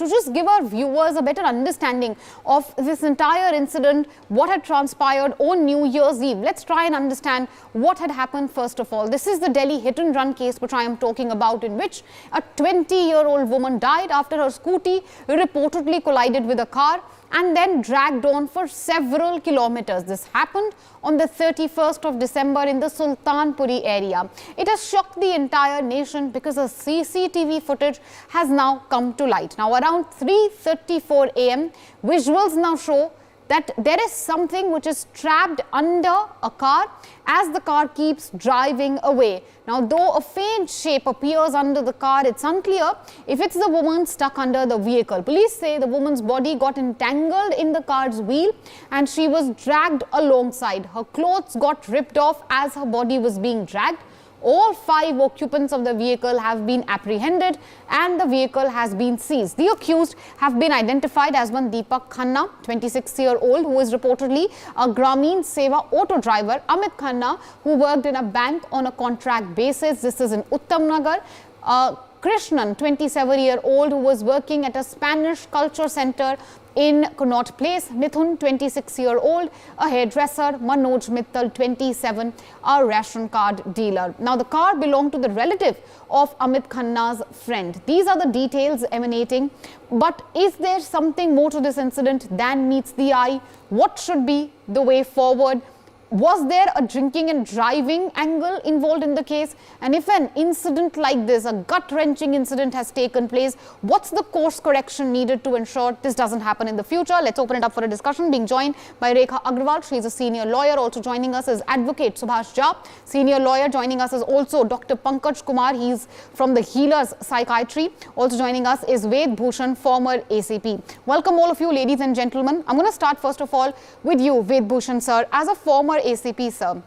to just give our viewers a better understanding of this entire incident, what had transpired on New Year's Eve. Let's try and understand what had happened first of all. This is the Delhi hit and run case which I am talking about, in which a 20-year-old woman died after her scooty reportedly collided with a car and then dragged on for several kilometers. This happened on the 31st of December in the Sultanpuri area. It has shocked the entire nation because a CCTV footage has now come to light. Now, around 3:34 a.m., visuals now show that there is something which is trapped under a car as the car keeps driving away. Now, though a faint shape appears under the car, it's unclear if it's the woman stuck under the vehicle. Police say the woman's body got entangled in the car's wheel and she was dragged alongside. Her clothes got ripped off as her body was being dragged. All 5 occupants of the vehicle have been apprehended and the vehicle has been seized. The accused have been identified as one Deepak Khanna, 26-year-old, who is reportedly a Grameen Seva auto driver, Amit Khanna, who worked in a bank on a contract basis. This is in Uttam Nagar. Krishnan, 27-year-old, who was working at a Spanish culture center in Connaught Place. Mithun, 26-year-old, a hairdresser. Manoj Mittal, 27, a ration card dealer. Now, the car belonged to the relative of Amit Khanna's friend. These are the details emanating. But is there something more to this incident than meets the eye? What should be the way forward? Was there a drinking and driving angle involved in the case? And if an incident like this, a gut-wrenching incident has taken place, what's the course correction needed to ensure this doesn't happen in the future? Let's open it up for a discussion. Being joined by Rekha Agrawal. She is a senior lawyer. Also joining us is Advocate Subhash Jha, senior lawyer. Joining us is also Dr. Pankaj Kumar. He's from the Healers Psychiatry. Also joining us is Ved Bhushan, former ACP. Welcome all of you, ladies and gentlemen. I'm going to start first of all with you, Ved Bhushan, sir. As a former ACP, sir,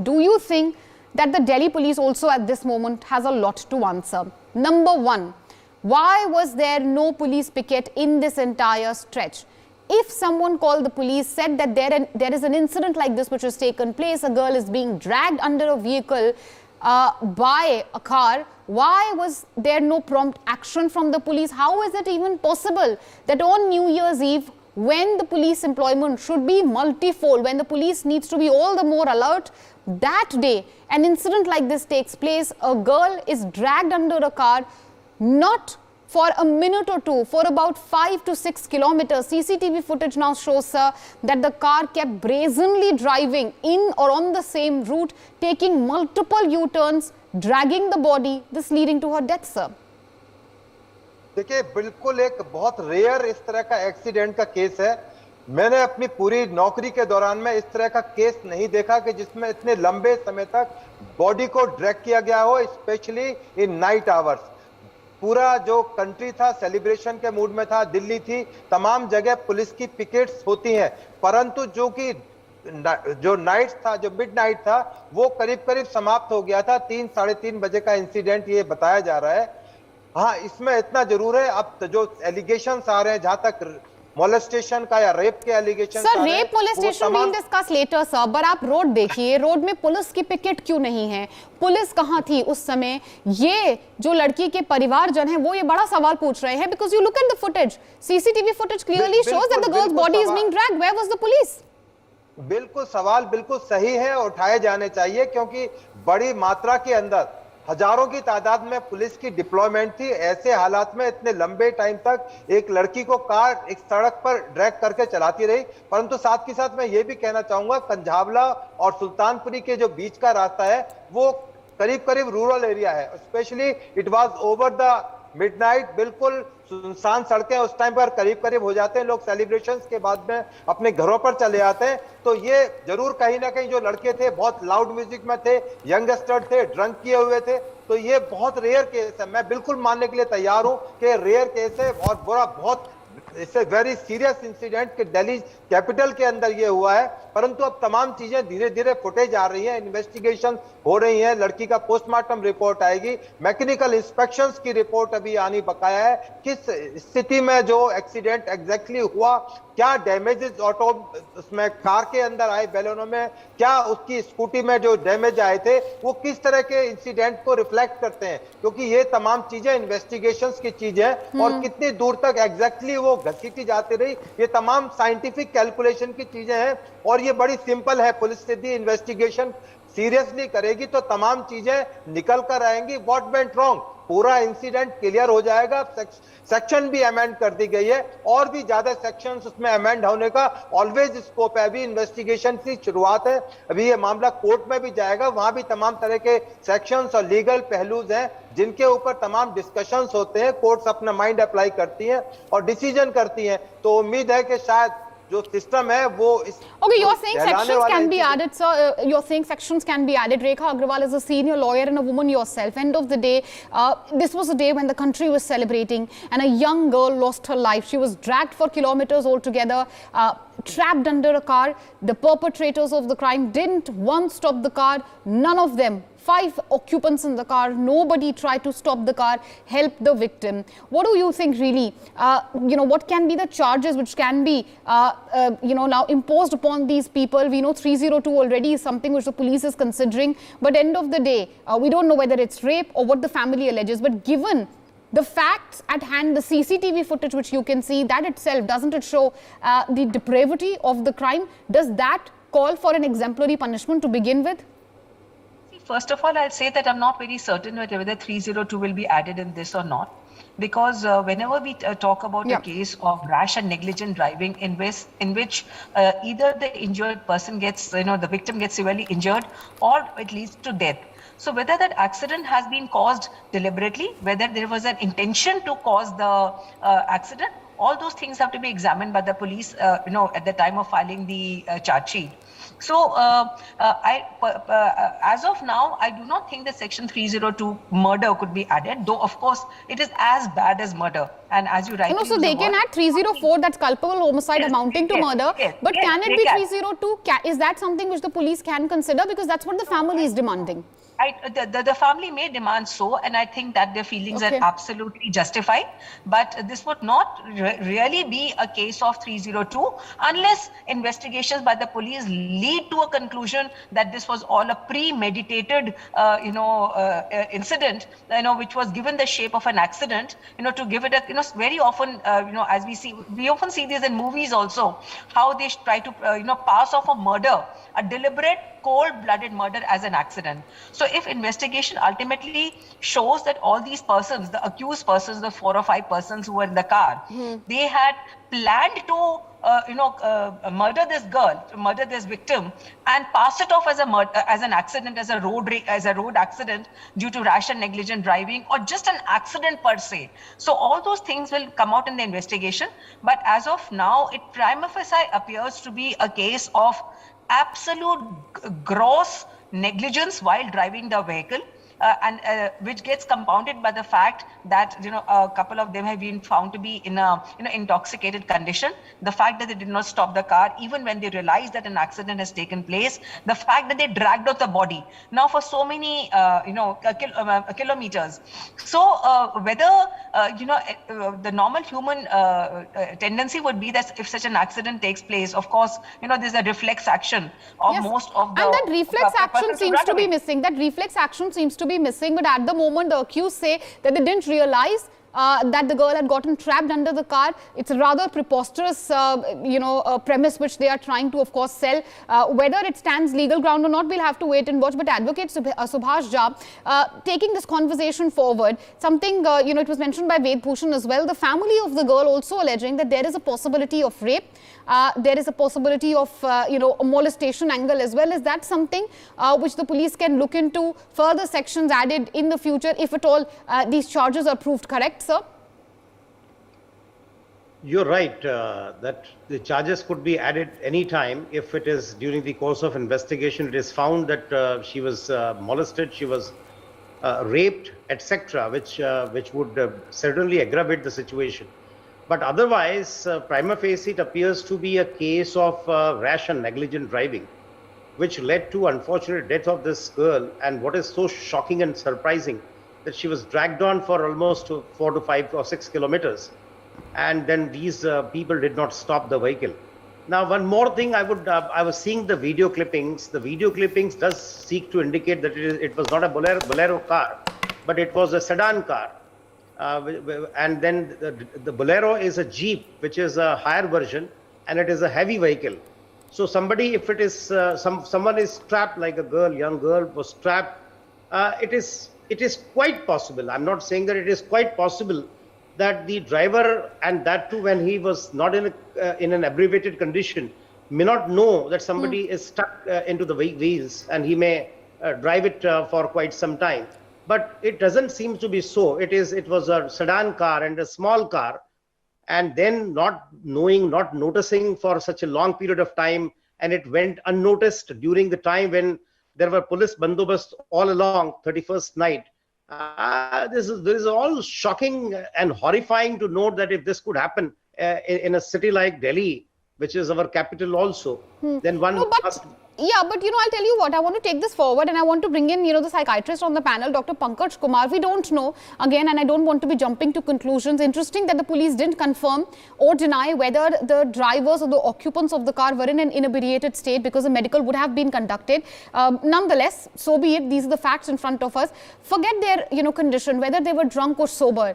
do you think that the Delhi police also at this moment has a lot to answer? Number one, why was there no police picket in this entire stretch? If someone called the police, said that there is an incident like this which has taken place, a girl is being dragged under a vehicle by a car, why was there no prompt action from the police? How is it even possible that on New Year's Eve, when the police employment should be multifold, when the police needs to be all the more alert, that day an incident like this takes place, a girl is dragged under a car, not for a minute or two, for about 5 to 6 kilometers. CCTV footage now shows, sir, that the car kept brazenly driving in or on the same route, taking multiple U-turns, dragging the body, this leading to her death, sir. देखिए, बिल्कुल एक बहुत rare इस तरह का accident का case है। मैंने अपनी पूरी नौकरी के दौरान में इस तरह का केस नहीं देखा कि जिसमें इतने लंबे समय तक बॉडी को ड्रैग किया गया हो, स्पेशली इन नाइट आवर्स। पूरा जो कंट्री था सेलिब्रेशन के मूड में था, दिल्ली थी, तमाम जगह पुलिस की पिकेट्स होती हैं, परंतु जो नाइट था, जो मिडनाइट था, वो करीब करीब समाप्त हो गया था। 3 साढ़े 3 बजे का इंसिडेंट ये बताया जा रहा है। हाँ, इसमें इतना जरूर है, अब जो एलिगेशंस आ रहे हैं, जहां तक मोलेस्टेशन का या रेप के allegation, sir rape molestation will discuss later sir, पर आप रोड देखिए, रोड में पुलिस की पिकेट क्यों नहीं है? पुलिस कहां थी उस समय? ये जो लड़की के परिवारजन है वो ये बड़ा सवाल पूछ रहे हैं, because you look at the footage, CCTV footage clearly shows that the girl's body is being dragged. Where was the police? बिल्कुल, सवाल बिल्कुल सही है, उठाए जाने चाहिए, क्योंकि बड़ी मात्रा के अंदर हजारों की तादाद में पुलिस की डिप्लॉयमेंट थी। ऐसे हालात में इतने लंबे टाइम तक एक लड़की को कार एक सड़क पर ड्रैग करके चलाती रही। परंतु साथ के साथ मैं ये भी कहना चाहूंगा, कंझावला और सुल्तानपुरी के जो बीच का रास्ता है वो करीब करीब रूरल एरिया है, specially it was over the midnight, बिल्कुल सुनसान सड़कें उस टाइम पर करीब करीब हो जाते हैं, लोग सेलिब्रेशंस के बाद में अपने घरों पर चले आते हैं। तो ये जरूर कहीं ना कहीं जो लड़के थे बहुत लाउड म्यूजिक में थे, यंगस्टर थे, ड्रंक किए हुए थे, तो ये बहुत रेयर केस है। मैं बिल्कुल मानने के लिए तैयार हूं कि रेयर केस है और बुरा बहुत it's a very serious incident कि दिल्ली कैपिटल के अंदर ये हुआ है, परंतु अब तमाम चीजें धीरे धीरे फुटेज आ रही हैं, इन्वेस्टिगेशन हो रही है, लड़की का पोस्टमार्टम रिपोर्ट आएगी, मैकेनिकल इंस्पेक्शंस की रिपोर्ट अभी आनी बकाया है, किस स्थिति में जो एक्सीडेंट एग्जैक्टली हुआ, क्या डैमेजेस ऑटो उसमें कार के अंदर आए बैलोनों में, क्या उसकी स्कूटी में जो डैमेज आए थे वो किस तरह के इंसिडेंट को रिफ्लेक्ट करते हैं, क्योंकि ये तमाम चीजें इन्वेस्टिगेशंस की चीजें और कितनी दूर तक एग्जैक्टली वो घसीटी जाती रही, ये तमाम साइंटिफिक कैलकुलेशन की चीजें हैं और ये बड़ी सिंपल है। पुलिस यदि इन्वेस्टिगेशन सीरियसली करेगी तो तमाम चीजें निकल कर आएंगी। व्हाट वेंट रॉन्ग, पूरा इंसिडेंट क्लियर हो जाएगा। सेक्शन भी अमेंड कर दी गई है और भी ज्यादा सेक्शंस उसमें अमेंड होने का ऑलवेज स्कोप है। अभी इन्वेस्टिगेशन की शुरुआत है, अभी ये मामला कोर्ट में भी जाएगा, वहां भी तमाम तरह के सेक्शंस और लीगल पहलूज हैं जिनके ऊपर तमाम डिस्कशंस होते हैं। कोर्ट्स अपना माइंड अप्लाई करती हैं और डिसीजन करती हैं, तो उम्मीद है कि शायद जो सिस्टम है वो इस Okay, you're saying sections can be added, sir. You're saying sections can be added. Rekha Agrawal is a senior lawyer and a woman yourself. End of the day, this was a day when the country was celebrating and a young girl lost her life. She was dragged for kilometers altogether, trapped under a car. The perpetrators of the crime didn't once stop the car. None of them. 5 occupants in the car, nobody tried to stop the car, help the victim. What do you think really, what can be the charges which can be, now imposed upon these people? We know 302 already is something which the police is considering, but end of the day, we don't know whether it's rape or what the family alleges, but given the facts at hand, the CCTV footage which you can see, that itself, doesn't it show the depravity of the crime? Does that call for an exemplary punishment to begin with? First of all, I'll say that I'm not very certain whether 302 will be added in this or not. Because whenever we talk about a case of rash and negligent driving in which either the injured person gets, the victim gets severely injured or it leads to death. So whether that accident has been caused deliberately, whether there was an intention to cause the accident, all those things have to be examined by the police, at the time of filing the charge sheet. So, as of now, I do not think that Section 302 murder could be added, though of course it is as bad as murder. And as you rightly so they can add 304, that's culpable homicide amounting to murder. But can it be 302? Is that something which the police can consider? Because that's what the family is demanding. The family may demand so, and I think that their feelings are absolutely justified. But this would not really be a case of 302 unless investigations by the police lead to a conclusion that this was all a premeditated, incident, which was given the shape of an accident. To give it a, very often, as we often see this in movies also, how they try to, pass off a murder, a deliberate, cold-blooded murder as an accident. So if investigation ultimately shows that all these persons, the accused persons, the 4 or 5 persons who were in the car, they had planned to murder this girl, murder this victim, and pass it off as an accident, as a road accident due to rash and negligent driving, or just an accident per se. So all those things will come out in the investigation. But as of now, it prima facie appears to be a case of absolute gross negligence while driving the vehicle, and which gets compounded by the fact that a couple of them have been found to be in a intoxicated condition. The fact that they did not stop the car even when they realized that an accident has taken place. The fact that they dragged out the body now for so many kilometers. So whether the normal human tendency would be that if such an accident takes place, of course there's a reflex action of most of the, and that reflex action seems to be missing. That reflex action seems to be missing, but at the moment the accused say that they didn't realize that the girl had gotten trapped under the car. It's a rather preposterous, premise which they are trying to, of course, sell. Whether it stands legal ground or not, we'll have to wait and watch. But Advocate Subhash Jha, taking this conversation forward, something, it was mentioned by Ved Bhushan as well, the family of the girl also alleging that there is a possibility of rape. There is a possibility of, a molestation angle as well. Is that something which the police can look into, further sections added in the future if at all these charges are proved correct, sir? You're right that the charges could be added any time if it is during the course of investigation it is found that she was molested, she was raped, etc., which would certainly aggravate the situation. But otherwise, prima facie, it appears to be a case of rash and negligent driving, which led to unfortunate death of this girl. And what is so shocking and surprising, that she was dragged on for almost 4 to 5 or 6 kilometers. And then these people did not stop the vehicle. Now, one more thing, I was seeing the video clippings. The video clippings does seek to indicate that it was not a Bolero car, but it was a sedan car. And then the Bolero is a Jeep, which is a higher version, and it is a heavy vehicle. So somebody, if it is someone is strapped, like a girl, young girl was strapped, it is quite possible. I'm not saying that it is quite possible that the driver, and that too when he was not in an abbreviated condition, may not know that somebody is stuck into the wheels, and he may drive it for quite some time. But it doesn't seem to be so. It was a sedan car and a small car, and then not knowing, not noticing for such a long period of time, and it went unnoticed during the time when there were police bandobast all along 31st night. This is all shocking and horrifying to note that if this could happen in a city like Delhi, which is our capital also, then one must... Yeah, but I'll tell you what, I want to take this forward, and I want to bring in, the psychiatrist on the panel, Dr. Pankaj Kumar. We don't know, again, and I don't want to be jumping to conclusions. Interesting that the police didn't confirm or deny whether the drivers or the occupants of the car were in an inebriated state, because a medical would have been conducted. Nonetheless, so be it. These are the facts in front of us. Forget their, condition, whether they were drunk or sober.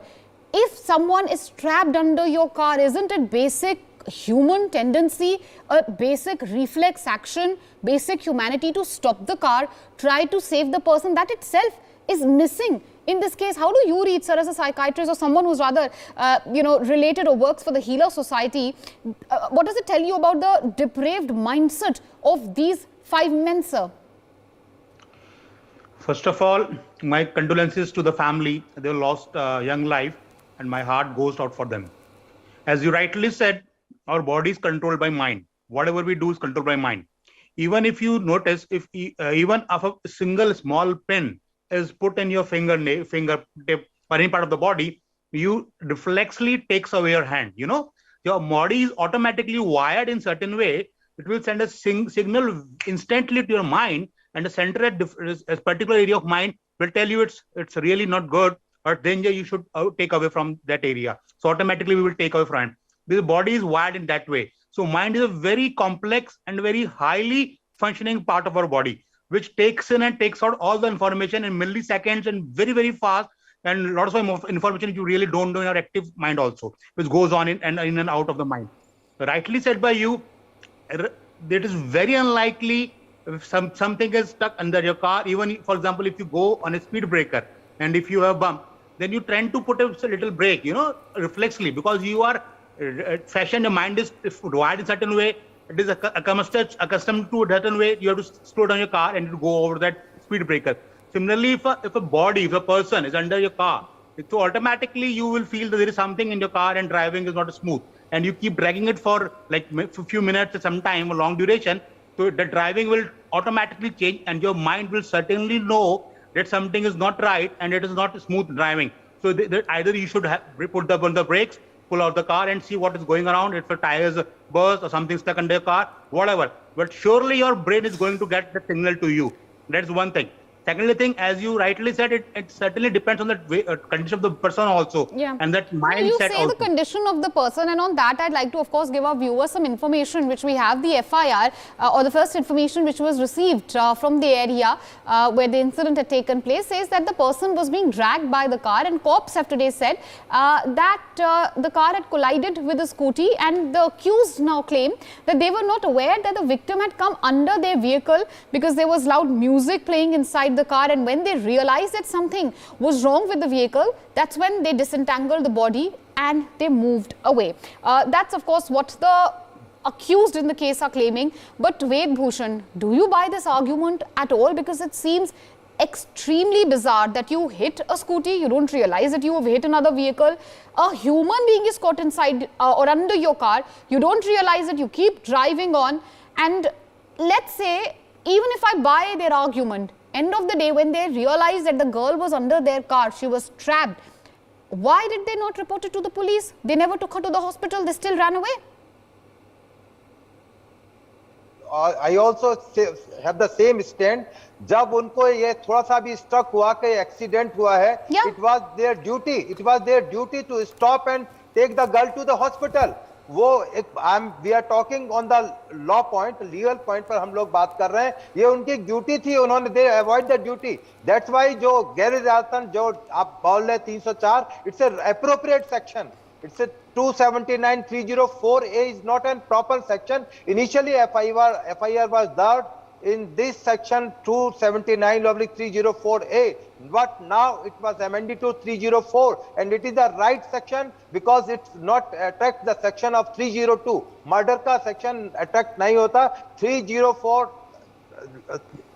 If someone is trapped under your car, isn't it basic human tendency, a basic reflex action, basic humanity to stop the car, try to save the person? That itself is missing in this case. How do you read, sir, as a psychiatrist or someone who's rather, related or works for the Healer Society? What does it tell you about the depraved mindset of these 5 men, sir? First of all, my condolences to the family. They lost a young life, and my heart goes out for them. As you rightly said, our body is controlled by mind. Whatever we do is controlled by mind. Even if you notice, if even if a single small pin is put in your fingertip or any part of the body, you reflexly takes away your hand. Your body is automatically wired in certain way. It will send a signal instantly to your mind, and the center at a particular area of mind will tell you it's really not good, or danger, you should take away from that area. So automatically we will take away from it. The body is wired in that way. So mind is a very complex and very highly functioning part of our body, which takes in and takes out all the information in milliseconds and very, very fast, and lots of information you really don't know in your active mind also, which goes on in and out of the mind. Rightly said by you, it is very unlikely if something is stuck under your car. Even, for example, if you go on a speed breaker and if you have a bump, then you tend to put a little brake, reflexly, because you are fashion, your mind is wired in a certain way, it is accustomed to a certain way, you have to slow down your car and go over that speed breaker. Similarly, if a person is under your car, so automatically you will feel that there is something in your car and driving is not smooth, and you keep dragging it for like a few minutes, some time, a long duration, so the driving will automatically change, and your mind will certainly know that something is not right and it is not smooth driving. So either you should put on the brakes, pull out the car and see what is going around, if the tires burst or something stuck under your car, whatever. But surely your brain is going to get the signal to you. That's one thing. Secondly thing, as you rightly said, it certainly depends on the condition of the person also. Yeah. And that mindset you say also. The condition of the person, and on that I'd like to of course give our viewers some information which we have. The FIR or the first information which was received from the area where the incident had taken place says that the person was being dragged by the car, and cops have today said that the car had collided with a scooty, and the accused now claim that they were not aware that the victim had come under their vehicle because there was loud music playing inside the car, and when they realized that something was wrong with the vehicle, that's when they disentangled the body and they moved away. That's of course what the accused in the case are claiming. But Ved Bhushan, do you buy this argument at all? Because it seems extremely bizarre that you hit a scooty, you don't realize that you have hit another vehicle, a human being is caught inside or under your car, you don't realize it, you keep driving on, and let's say even if I buy their argument, end of the day when they realized that the girl was under their car, she was trapped, Why did they not report it to the police? They never took her to the hospital. They still ran away. I also have the same stand. जब उनको ये थोड़ा सा भी struck हुआ कि accident हुआ है, it was their duty to stop and take the girl to the hospital. we are talking on the law point, legal point पर हम लोग बात कर रहे हैं. ये उनकी ड्यूटी थी, उन्होंने they avoid the duty. That's why जो गैर इजाजतन जो आप बोल रहे 304, it's an appropriate section. It's a 279 304A is not a proper section. Initially FIR was there in this section 279 304A, but now it was amended to 304, and it is the right section because it's not attack the section of 302. Murder का section attack नहीं होता, 304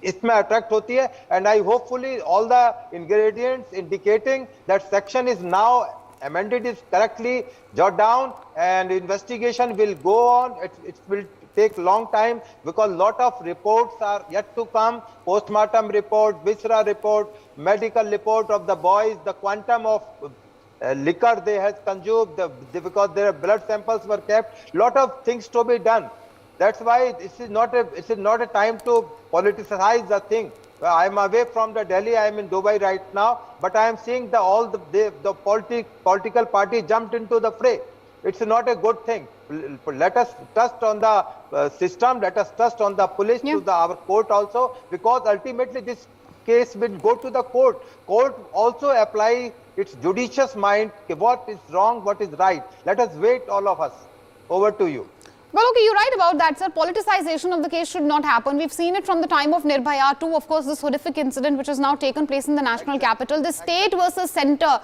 इसमें attract होती है, and I hopefully all the ingredients indicating that section is now amended is correctly jot down, and investigation will go on. It will take long time because lot of reports are yet to come. Postmortem report, viscera report, medical report of the boys, the quantum of liquor they had consumed, because their blood samples were kept. Lot of things to be done. That's why this is not a time to politicize the thing. I am away from the Delhi. I am in Dubai right now, but I am seeing the political party jumped into the fray. It's not a good thing. Let us trust on the system. Let us trust on the police, to our court also, because ultimately this case will go to the court. Court also apply its judicious mind. What is wrong? What is right? Let us wait, all of us. Over to you. Well, okay, you're right about that, sir. Politicization of the case should not happen. We've seen it from the time of Nirbhaya to, of course, this horrific incident which has now taken place in the national capital. The state versus centre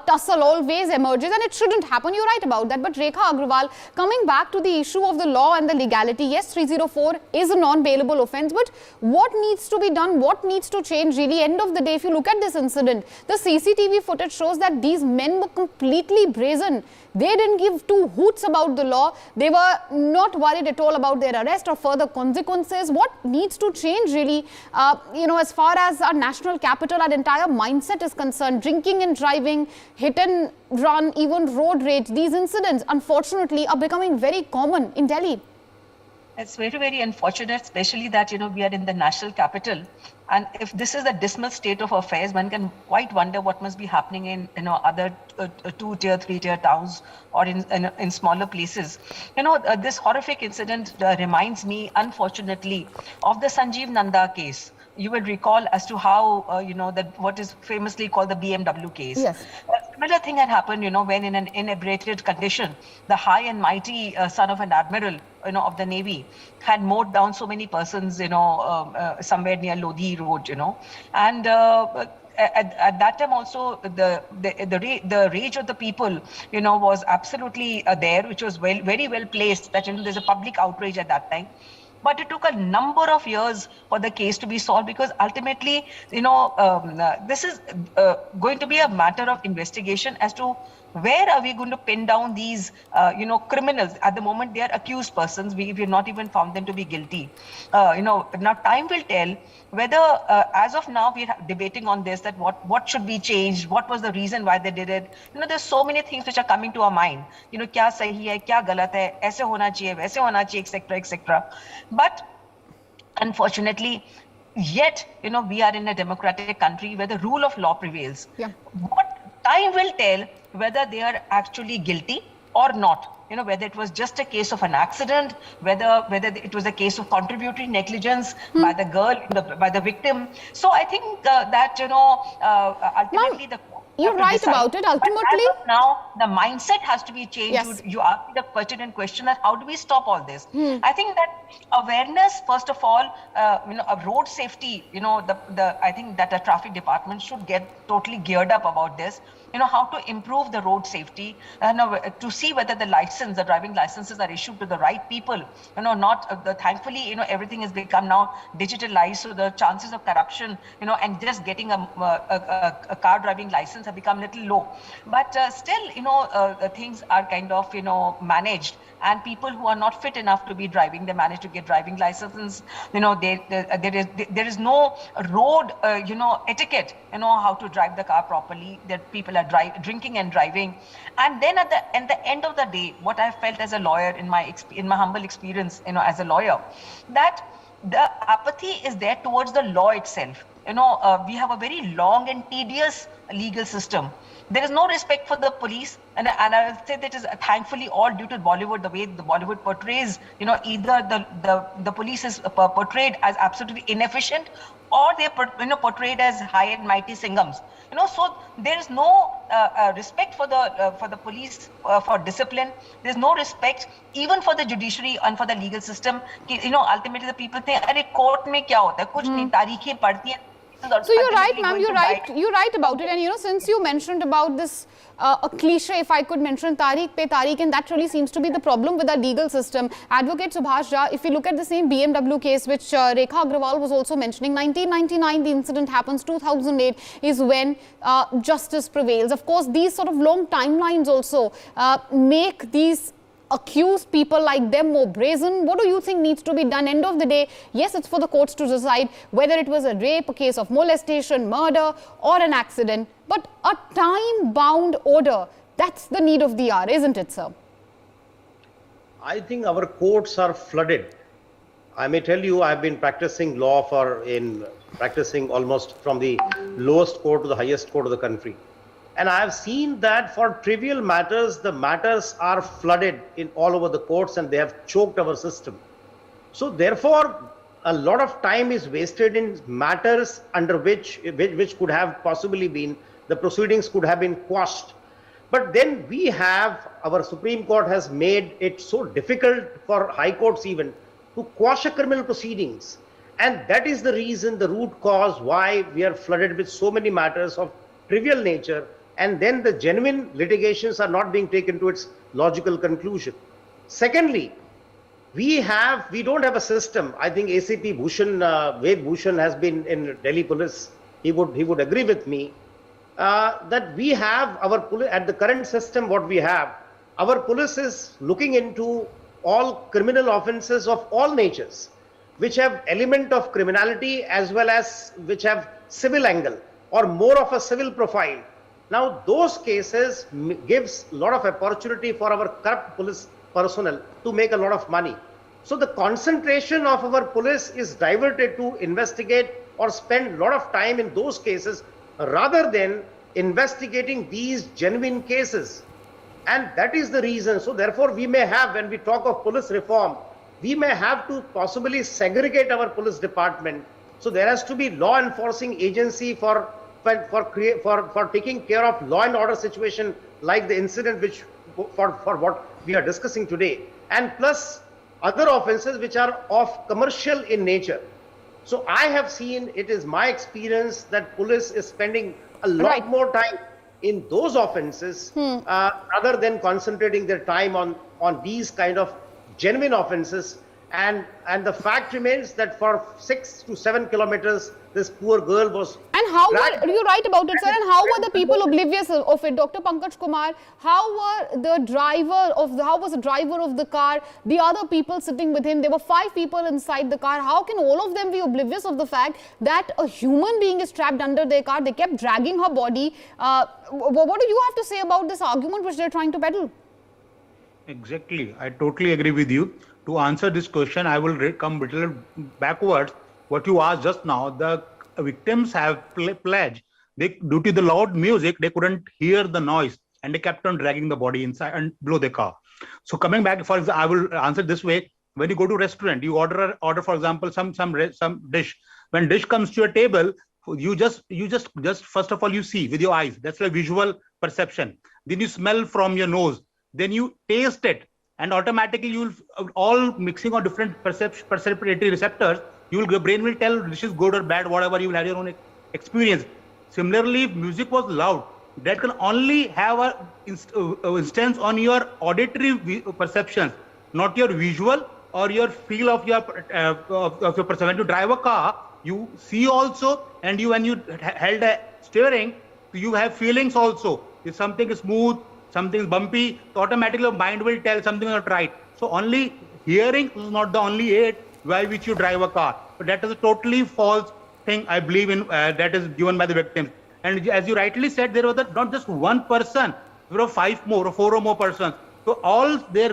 tussle always emerges, and it shouldn't happen. You're right about that. But Rekha Agrawal, coming back to the issue of the law and the legality, yes, 304 is a non-bailable offence, but what needs to be done? What needs to change really? End of the day, if you look at this incident, the CCTV footage shows that these men were completely brazen. They didn't give two hoots about the law. They were not worried at all about their arrest or further consequences. What needs to change really, as far as our national capital, our entire mindset is concerned? Drinking and driving, hit and run, even road rage, these incidents unfortunately are becoming very common in Delhi. It's very, very unfortunate, especially that, we are in the national capital. And if this is the dismal state of affairs, one can quite wonder what must be happening in, other 2-tier, 3-tier towns or in smaller places. This horrific incident reminds me, unfortunately, of the Sanjeev Nanda case. You will recall as to how, what is famously called the BMW case. Yes. A similar thing had happened, when in an inebriated condition, the high and mighty son of an admiral, of the Navy had mowed down so many persons, somewhere near Lodhi Road, and at that time also the rage of the people, was absolutely there, which was very well placed, that, there's a public outrage at that time. But it took a number of years for the case to be solved, because ultimately, this is going to be a matter of investigation as to where are we going to pin down these, criminals. At the moment, they are accused persons. We have not even found them to be guilty. Now time will tell whether, as of now, we are debating on this, that what should be changed, what was the reason why they did it. There's so many things which are coming to our mind. Kya sahi hai, kya galat hai, aise hona chahiye, waise hona chahiye, etc., etc. But unfortunately, yet, we are in a democratic country where the rule of law prevails. Yeah. What time will tell whether they are actually guilty or not. Whether it was just a case of an accident, whether it was a case of contributory negligence by the girl, by the victim. So I think that, ultimately you're right about it. Ultimately, but as of now, the mindset has to be changed. Yes. You asked me the question in question that how do we stop all this? I think that awareness, first of all, road safety, I think that the traffic department should get totally geared up about this. How to improve the road safety, to see whether the driving licenses are issued to the right people. Thankfully, everything has become now digitalized, so the chances of corruption, and just getting a car driving license have become a little low. But still, things are kind of, managed, and people who are not fit enough to be driving, they manage to get driving licenses. There is no road, etiquette, how to drive the car properly. That people are drinking and driving. And then at the end of the day, what I felt as a lawyer in my humble experience, as a lawyer, that the apathy is there towards the law itself. We have a very long and tedious legal system. There is no respect for the police, and I would say that is thankfully all due to Bollywood, the way the Bollywood portrays, either the police is portrayed as absolutely inefficient, or they're portrayed as high and mighty singhams. So there is no respect for the police for discipline. There's no respect even for the judiciary and for the legal system. Ultimately the people think, "Arey court mein kya hota hai? Kuch nahi, tareekhein padti hain." So you're right, ma'am. You're right about it. And since you mentioned about this, a cliche, if I could mention, Tariq pe Tariq, and that really seems to be the problem with our legal system. Advocate Subhash Jha, if you look at the same BMW case, which Rekha Agrawal was also mentioning, 1999 the incident happens, 2008 is when justice prevails. Of course, these sort of long timelines also make these accused people like them more brazen. What do you think needs to be done? End of the day, yes, it's for the courts to decide whether it was a rape, a case of molestation, murder, or an accident. But a time-bound order, that's the need of the hour, isn't it, sir? I think our courts are flooded. I may tell you, I've been practicing law practicing almost from the lowest court to the highest court of the country. And I have seen that for trivial matters, the matters are flooded in all over the courts, and they have choked our system. So therefore, a lot of time is wasted in matters under which could have possibly been, the proceedings could have been quashed. But then we have, our Supreme Court has made it so difficult for high courts even to quash a criminal proceedings. And that is the reason, the root cause why we are flooded with so many matters of trivial nature, and then the genuine litigations are not being taken to its logical conclusion. Secondly, we don't have a system. I think ACP Bhushan, Ved Bhushan has been in Delhi Police. He would agree with me that we have our police at the current system. What we have, our police is looking into all criminal offences of all natures, which have element of criminality as well as which have civil angle or more of a civil profile. Now, those cases gives a lot of opportunity for our corrupt police personnel to make a lot of money. So the concentration of our police is diverted to investigate or spend a lot of time in those cases rather than investigating these genuine cases. And that is the reason. So therefore, we may have, when we talk of police reform, we may have to possibly segregate our police department. So there has to be law enforcing agency for taking care of law and order situation like the incident which for what we are discussing today, and plus other offences which are of commercial in nature. So I have seen, it is my experience that police is spending a lot more time in those offences rather than concentrating their time on these kind of genuine offences. And the fact remains that for 6 to 7 kilometers, this poor girl was. And how were, you're right about it, sir, and how were the people oblivious of it? Dr. Pankaj Kumar, how was the driver of the car, the other people sitting with him? There were 5 people inside the car. How can all of them be oblivious of the fact that a human being is trapped under their car? They kept dragging her body. What do you have to say about this argument which they're trying to peddle? Exactly. I totally agree with you. To answer this question, I will come a little backwards. What you asked just now, the victims have pledged, due to the loud music, they couldn't hear the noise and they kept on dragging the body inside and below the car. So coming back, for example, I will answer this way. When you go to a restaurant, you order, for example, some dish. When dish comes to your table, you just first of all, you see with your eyes. That's a visual perception. Then you smell from your nose. Then you taste it. And automatically you'll all mixing on different perceptory receptors, your brain will tell this is good or bad, whatever, you will have your own experience. Similarly, if music was loud, that can only have a instance on your auditory perceptions, not your visual or your feel of your perception. When you drive a car, you see also, and when you held a steering, you have feelings also. If something is smooth, something is bumpy, so automatically your mind will tell something is not right. So only hearing is not the only aid by which you drive a car. But that is a totally false thing, I believe in, that is given by the victims. And as you rightly said, there was not just one person, there were 5 more or 4 or more persons. So all their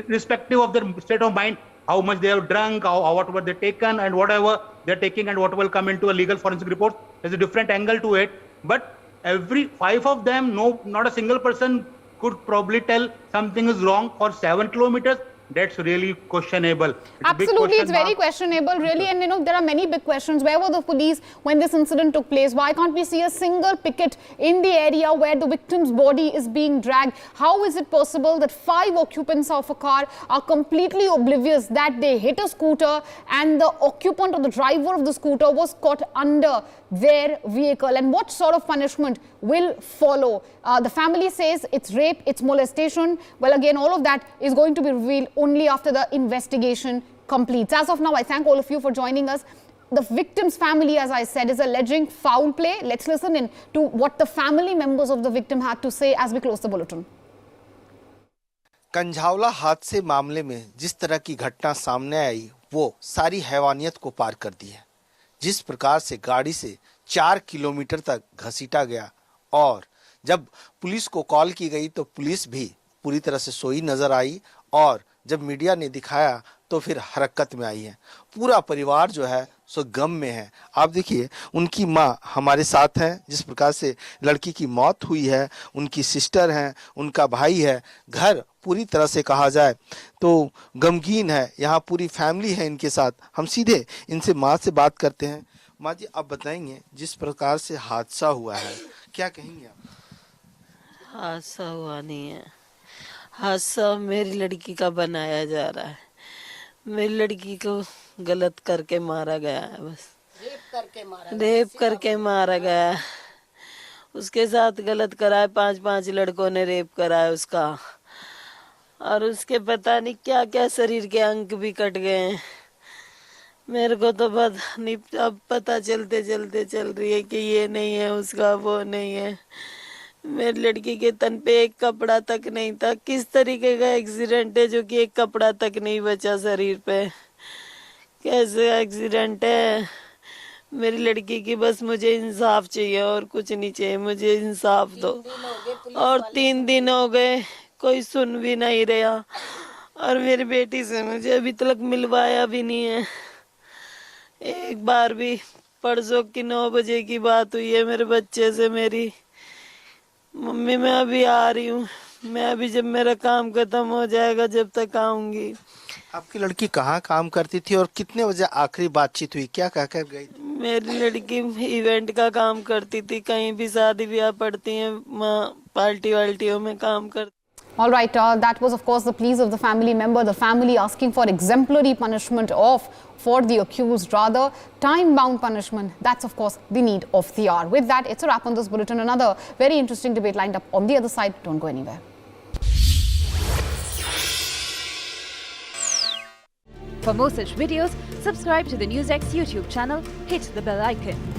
irrespective of their state of mind, how much they have drunk, whatever they taken, and whatever they're taking, and whatever will come into a legal forensic report, there's a different angle to it. But every 5 of them, no, not a single person could probably tell something is wrong for 7 kilometers. That's really questionable. Absolutely, it's very questionable, really. And there are many big questions. Where were the police when this incident took place? Why can't we see a single picket in the area where the victim's body is being dragged? How is it possible that 5 occupants of a car are completely oblivious that they hit a scooter and the occupant or the driver of the scooter was caught under their vehicle? And what sort of punishment will follow? The family says it's rape, it's molestation. Well, again, all of that is going to be revealed only after the investigation completes. As of now, I thank all of you for joining us. The victim's family, as I said, is alleging foul play. Let's listen in to what the family members of the victim had to say as we close the bulletin. Kanjhawala हादसे मामले में जिस तरह की घटना सामने आई वो सारी हैवानियत को पार कर दी है। जिस प्रकार से गाड़ी से 4 किलोमीटर तक घसीटा गया और जब पुलिस को कॉल की गई तो पुलिस भी पूरी तरह से सोई नजर आई और जब मीडिया ने दिखाया तो फिर हरकत में आई है। पूरा परिवार जो है सो गम में है। आप देखिए उनकी माँ हमारे साथ हैं, जिस प्रकार से लड़की की मौत हुई है, उनकी सिस्टर हैं, उनका भाई है, घर पूरी तरह से कहा जाए तो गमगीन है। यहाँ पूरी फैमिली है इनके साथ। हम सीधे इनसे माँ से बात करते हैं। माँ जी, आप बताएंगे जिस प्रकार से हादसा हुआ है, क्या कहेंगे आप? हादसा हुआ नहीं है, हादसा मेरी लड़की का बनाया जा रहा है। मेरी लड़की को गलत करके मारा गया है, बस रेप करके मारा गया है। उसके साथ गलत कराए, 5 लड़कों ने रेप कराया उसका, और उसके पता नहीं क्या क्या शरीर के अंग भी कट गए हैं। मेरे को तो पता नहीं, अब पता चलते चलते चल रही है कि ये नहीं है उसका, वो नहीं है। मेरी लड़की के तन पे एक कपड़ा तक नहीं था। किस तरीके का एक्सीडेंट है जो कि एक कपड़ा तक नहीं बचा शरीर पे? कैसे एक्सीडेंट है? मेरी लड़की की बस मुझे इंसाफ चाहिए और कुछ नहीं चाहिए, मुझे इंसाफ दो। और 3 दिन हो गए कोई सुन भी नहीं रहा, और मेरी बेटी से मुझे अभी तक मिलवाया भी नहीं है एक बार भी। परसों की 9 बजे की बात हुई है मेरे बच्चे से मेरी, मम्मी मैं अभी आ रही हूँ, मैं अभी जब मेरा काम खत्म हो जाएगा जब तक आऊंगी। आपकी लड़की कहाँ काम करती थी और कितने बजे आखिरी बातचीत हुई, क्या कहकर गई? मेरी लड़की इवेंट का काम करती थी, कहीं भी शादी ब्याह पड़ती है, पार्टी वाल्टियों में काम करती। All right, that was of course the pleas of the family member, the family asking for exemplary punishment for the accused, rather time-bound punishment. That's of course the need of the hour. With that, it's a wrap on this bulletin. Another very interesting debate lined up on the other side. Don't go anywhere. For more such videos, subscribe to the NewsX YouTube channel, hit the bell icon.